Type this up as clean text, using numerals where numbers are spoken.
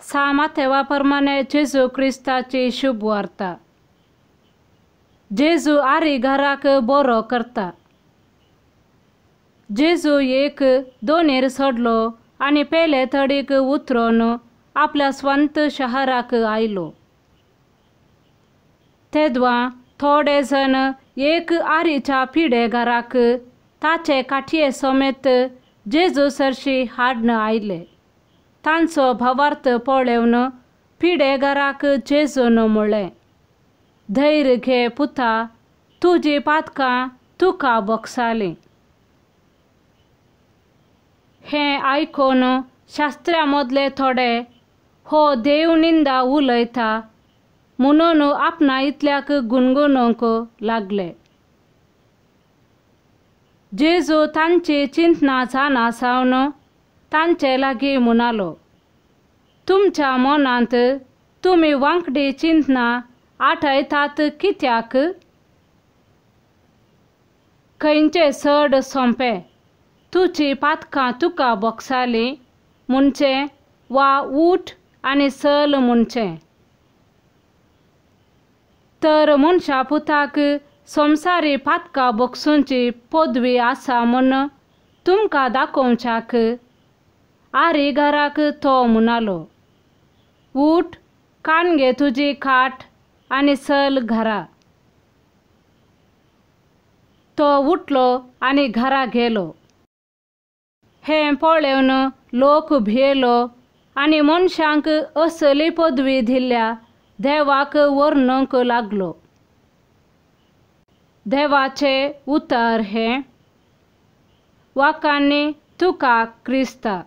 सामाथेवाप्रमाणे जेजू ख्रिस्ताची शुभ वार्ता. जेजू आरी घराक बरो करता. जेजू एक दोनेर सोडलो आणि पयले थडीक उतरून आपल्या स्ವಂತ शहराक आयलो. तेदवा थोडे जण एक आरीच्या पिढे घराक ताचे काठये समेत जेजू सरशी हाडन आयले. तांचो भावार्थ पळोवन पिढे घराक जेजून म्हळें, धैर्य घे पुता, तुजी पातकां तुका बोगसालीं. हें आयकून शास्त्र्यां मदले थोडे हो देव निंदा उलयता म्हणून आपणा इतल्याक गुणगुणूंक लागले. जेजू तांची चिंतना जाणा सावन तांचे लागीं म्हणालो, तुमच्या मनांत तुमी वांकडी चिंतना आठयतात कित्याक? खंयचे चड सोंपे, तुजी पातकां तुका बोगसालीं म्हणचें वा उठ आनी चल म्हणचें? तर मनशा पुताक संवसारी पातकां बोगसूंची पदवी आसा म्हूण तुमकां दाखोवच्याक आरी घराक तो म्हणालो, उठ, कान घे तुजी खाट आनी चल घरा. तो उठलो आनी घरा गेलो. हें पळोवन लोक भियेलो आनी मनशांक असली पदवी दिल्ल्या देवाक वर्णूंक लागलो. देवाचें उतर हें, वाकान्नी तुका क्रिस्ता.